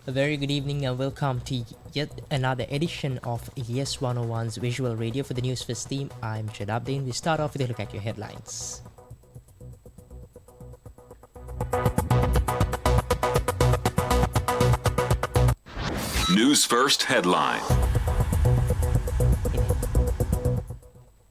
A very good evening and welcome to yet another edition of Yes 101's Visual Radio for the Newsfirst team. I'm Shadabdin. We start off with a look at your headlines. Newsfirst headline.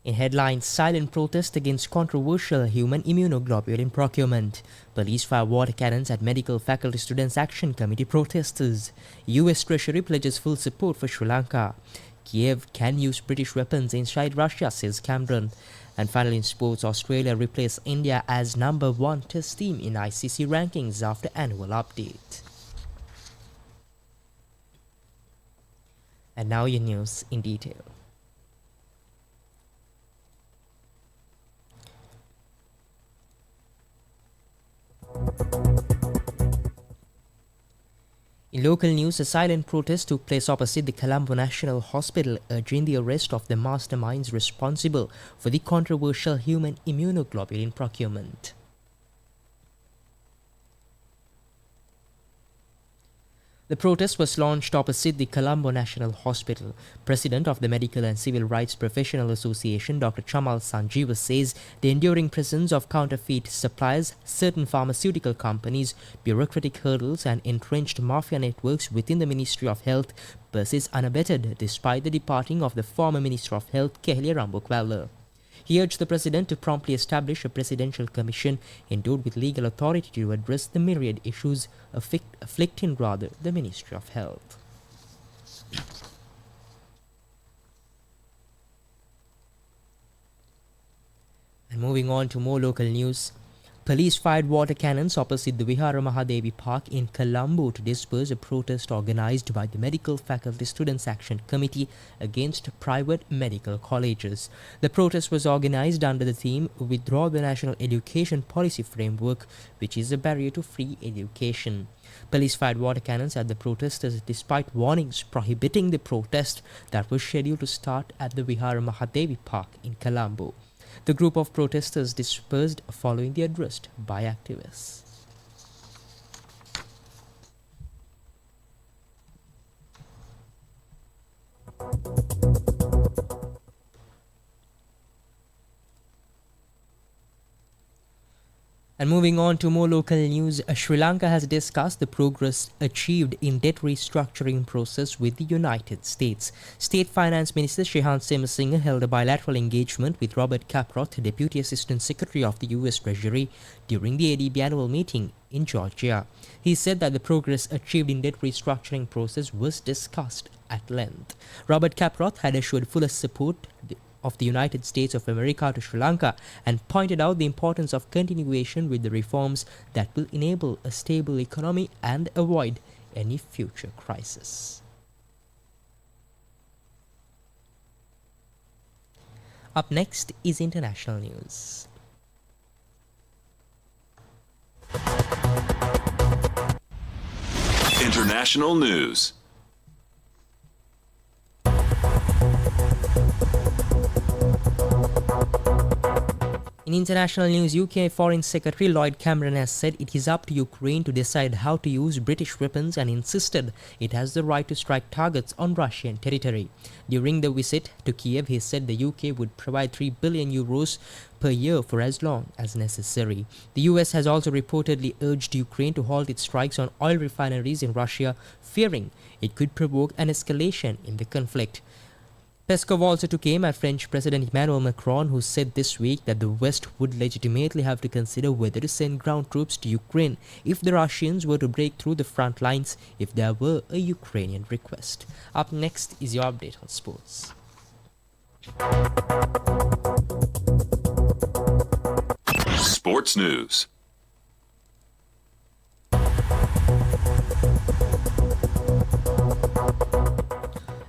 In headlines, silent protest against controversial human immunoglobulin procurement. Police fire water cannons at Medical Faculty Students Action Committee protesters. US Treasury pledges full support for Sri Lanka. Kiev can use British weapons inside Russia, says Cameron. And finally in sports, Australia replaced India as number 1 test team in ICC rankings after annual update. And now your news in detail. In local news, a silent protest took place opposite the Colombo National Hospital, urging the arrest of the masterminds responsible for the controversial human immunoglobulin procurement. The protest was launched opposite the Colombo National Hospital. President of the Medical and Civil Rights Professional Association, Dr. Chamal Sanjeeva, says the enduring presence of counterfeit suppliers, certain pharmaceutical companies, bureaucratic hurdles and entrenched mafia networks within the Ministry of Health persists unabated despite the departing of the former Minister of Health, Kehelia Rambukvella. He urged the President to promptly establish a presidential commission endowed with legal authority to address the myriad issues afflicting the Ministry of Health. And moving on to more local news. Police fired water cannons opposite the Vihara Mahadevi Park in Colombo to disperse a protest organized by the Medical Faculty Students Action Committee against private medical colleges. The protest was organized under the theme Withdraw the National Education Policy Framework, which is a barrier to free education. Police fired water cannons at the protesters despite warnings prohibiting the protest that was scheduled to start at the Vihara Mahadevi Park in Colombo. The group of protesters dispersed following the address by activists. And moving on to more local news, Sri Lanka has discussed the progress achieved in debt restructuring process with the United States. State Finance Minister Srihan Simsingha held a bilateral engagement with Robert Caproth, Deputy Assistant Secretary of the US Treasury, during the ADB annual meeting in Georgia. He said that the progress achieved in debt restructuring process was discussed at length. Robert Caproth had assured fullest support of the United States of America to Sri Lanka and pointed out the importance of continuation with the reforms that will enable a stable economy and avoid any future crisis. Up next is international news. International news. In international news, UK Foreign Secretary Lloyd Cameron has said it is up to Ukraine to decide how to use British weapons and insisted it has the right to strike targets on Russian territory. During the visit to Kiev, he said the UK would provide 3 billion euros per year for as long as necessary. The US has also reportedly urged Ukraine to halt its strikes on oil refineries in Russia, fearing it could provoke an escalation in the conflict. Peskov also took aim at French President Emmanuel Macron, who said this week that the West would legitimately have to consider whether to send ground troops to Ukraine if the Russians were to break through the front lines if there were a Ukrainian request. Up next is your update on sports. Sports news.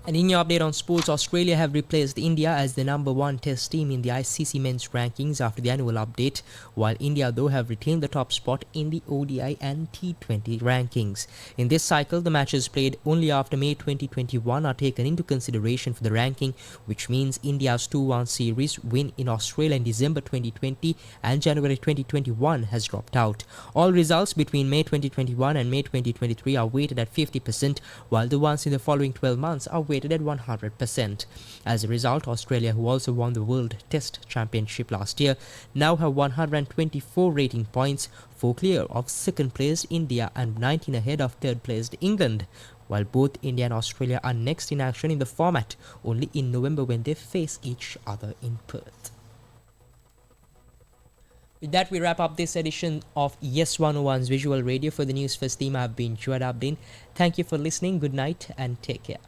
And in your update on sports, Australia have replaced India as the number one test team in the ICC men's rankings after the annual update, while India though have retained the top spot in the ODI and T20 rankings. In this cycle, the matches played only after May 2021 are taken into consideration for the ranking, which means India's 2-1 series win in Australia in December 2020 and January 2021 has dropped out. All results between May 2021 and May 2023 are weighted at 50%, while the ones in the following 12 months are weighted at 100%. As a result, Australia, who also won the World Test Championship last year, now have 124 rating points, 4 clear of second placed India and 19 ahead of third placed England. While both India and Australia are next in action in the format, only in November when they face each other in Perth. With that, we wrap up this edition of Yes 101's Visual Radio. For the Newsfirst team, I've been Joad Abdin. Thank you for listening. Good night and take care.